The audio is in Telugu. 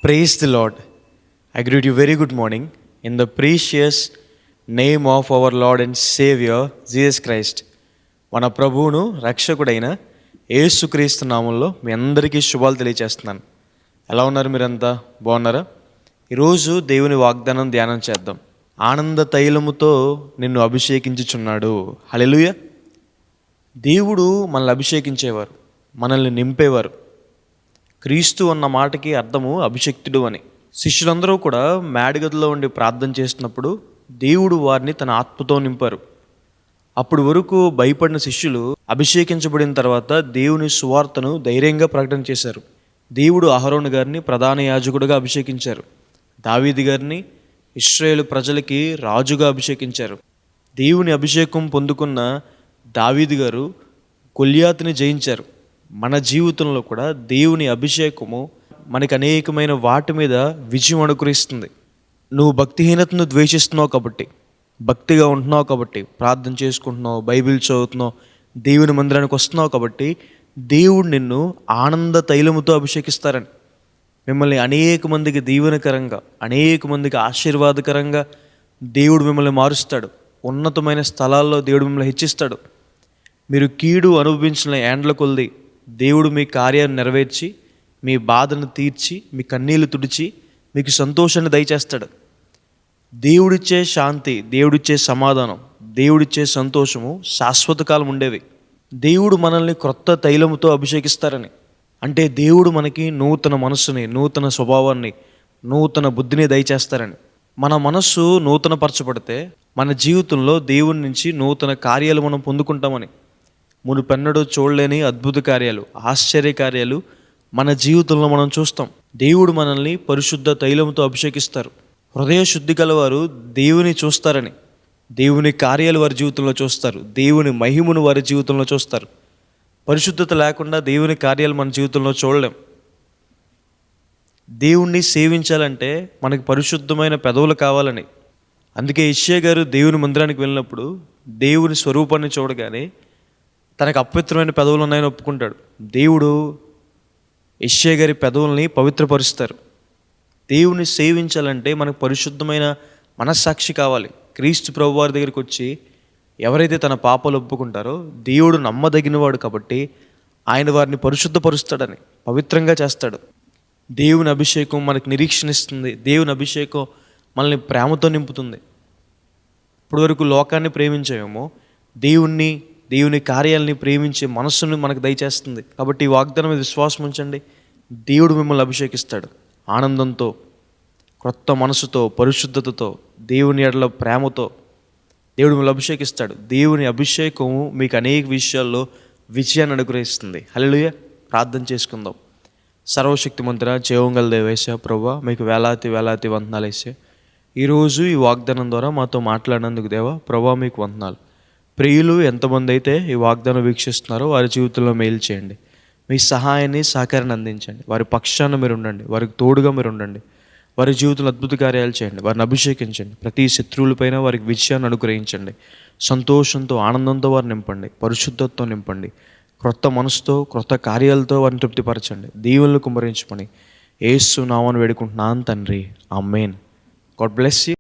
Praise the Lord. I greet you very good morning in the precious name of our Lord and Savior Jesus Christ. మన ప్రభువును రక్షకుడైన యేసుక్రీస్తు నామంలో మీ అందరికీ శుభాలు తెలియజేస్తున్నాను. ఎలా ఉన్నారు? మీరంతా బాగున్నారా? ఈరోజు దేవుని వాగ్దానం ధ్యానం చేద్దాం. ఆనంద తైలముతో నిన్ను అభిషేకించుచున్నాడు. హల్లెలూయా. దేవుడు మనల్ని అభిషేకించేవారు, మనల్ని నింపేవారు. క్రీస్తు అన్న మాటకి అర్థము అభిషక్తుడు అని. శిష్యులందరూ కూడా మేడగదిలో ఉండి ప్రార్థన చేస్తున్నప్పుడు దేవుడు వారిని తన ఆత్మతో నింపారు. అప్పుడు వరకు భయపడిన శిష్యులు అభిషేకించబడిన తర్వాత దేవుని సువార్తను ధైర్యంగా ప్రకటన చేశారు. దేవుడు అహరోను గారిని ప్రధాన యాజకుడిగా అభిషేకించారు. దావీదు గారిని ఇశ్రాయేలు ప్రజలకి రాజుగా అభిషేకించారు. దేవుని అభిషేకం పొందుకున్న దావీదు గారు గొల్యాతుని జయించారు. మన జీవితంలో కూడా దేవుని అభిషేకము మనకి అనేకమైన వాటి మీద విజయం అనుగ్రహిస్తుంది. నువ్వు భక్తిహీనతను ద్వేషిస్తున్నావు కాబట్టి, భక్తిగా ఉంటున్నావు కాబట్టి, ప్రార్థన చేసుకుంటున్నావు, బైబిల్ చదువుతున్నావు, దేవుని మందిరానికి వస్తున్నావు కాబట్టి దేవుడు నిన్ను ఆనంద తైలముతో అభిషేకిస్తారని. మిమ్మల్ని అనేక మందికి దీవెనకరంగా, అనేక మందికి ఆశీర్వాదకరంగా దేవుడు మిమ్మల్ని మారుస్తాడు. ఉన్నతమైన స్థలాల్లో దేవుడు మిమ్మల్ని హెచ్చిస్తాడు. మీరు కీడు అనుభవించిన ఏండ్ల కొలది దేవుడు మీ కార్యాన్ని నెరవేర్చి, మీ బాధను తీర్చి, మీ కన్నీళ్లు తుడిచి మీకు సంతోషాన్ని దయచేస్తాడు. దేవుడిచ్చే శాంతి, దేవుడిచ్చే సమాధానం, దేవుడిచ్చే సంతోషము శాశ్వత కాలం ఉండేవి. దేవుడు మనల్ని క్రొత్త తైలముతో అభిషేకిస్తారని. అంటే దేవుడు మనకి నూతన మనస్సుని, నూతన స్వభావాన్ని, నూతన బుద్ధిని దయచేస్తారని. మన మనస్సు నూతనపరచబడితే మన జీవితంలో దేవుని నుంచి నూతన కార్యాలు మనం పొందుకుంటామని. మునుపెన్నడూ చూడలేని అద్భుత కార్యాలు, ఆశ్చర్య కార్యాలు మన జీవితంలో మనం చూస్తాం. దేవుడు మనల్ని పరిశుద్ధ తైలంతో అభిషేకిస్తారు. హృదయ శుద్ధి గలవారు దేవుని చూస్తారని. దేవుని కార్యాలు వారి జీవితంలో చూస్తారు. దేవుని మహిమను వారి జీవితంలో చూస్తారు. పరిశుద్ధత లేకుండా దేవుని కార్యాలు మన జీవితంలో చూడలేం. దేవుణ్ణి సేవించాలంటే మనకి పరిశుద్ధమైన పెదవులు కావాలని. అందుకే యెషయా గారు దేవుని మందిరానికి వెళ్ళినప్పుడు దేవుని స్వరూపాన్ని చూడగానే తనకు అపవిత్రమైన పెదవులు ఉన్నాయని ఒప్పుకుంటాడు. దేవుడు యెషయా గారి పెదవుల్ని పవిత్రపరుస్తారు. దేవుని సేవించాలంటే మనకు పరిశుద్ధమైన మనస్సాక్షి కావాలి. క్రీస్తు ప్రభు వారి దగ్గరికి వచ్చి ఎవరైతే తన పాపాలు ఒప్పుకుంటారో దేవుడు నమ్మదగినవాడు కాబట్టి ఆయన వారిని పరిశుద్ధపరుస్తాడని, పవిత్రంగా చేస్తాడు. దేవుని అభిషేకం మనకు నిరీక్షణిస్తుంది. దేవుని అభిషేకం మనల్ని ప్రేమతో నింపుతుంది. ఇప్పుడు వరకు లోకాన్ని ప్రేమించామేమో, దేవుని కార్యాలని ప్రేమించే మనస్సును మనకు దయచేస్తుంది. కాబట్టి ఈ వాగ్దానం మీద విశ్వాసం ఉంచండి. దేవుడు మిమ్మల్ని అభిషేకిస్తాడు. ఆనందంతో, క్రొత్త మనసుతో, పరిశుద్ధతతో, దేవుని ఎడల ప్రేమతో దేవుడు మిమ్మల్ని అభిషేకిస్తాడు. దేవుని అభిషేకము మీకు అనేక విషయాల్లో విజయాన్ని అనుగ్రహిస్తుంది. హల్లెలూయా. ప్రార్థన చేసుకుందాం. సర్వశక్తిమంతుడా, జీవంగల దేవేశ ప్రభువా, మీకు వేలాది వందనాలు వేసే ఈరోజు ఈ వాగ్దానం ద్వారా మాతో మాట్లాడినందుకు దేవా ప్రభువా మీకు వందనాలు. ప్రియులు ఎంతమంది అయితే ఈ వాగ్దానం వీక్షిస్తున్నారో వారి జీవితంలో మేలు చేయండి. మీ సహాయాన్ని, సహకారాన్ని అందించండి. వారి పక్షాన మీరు ఉండండి. వారికి తోడుగా మీరు ఉండండి. వారి జీవితంలో అద్భుత కార్యాలు చేయండి. వారిని అభిషేకించండి. ప్రతి శత్రువులపైన వారికి విజయాన్ని అనుగ్రహించండి. సంతోషంతో, ఆనందంతో వారిని నింపండి. పరిశుద్ధతతో నింపండి. క్రొత్త మనసుతో, క్రొత్త కార్యాలతో వారిని తృప్తిపరచండి. దీవెనలు కుమ్మరించమని యేసు నామమున వేడుకుంటున్నాను తండ్రి. ఆమేన్. God bless you.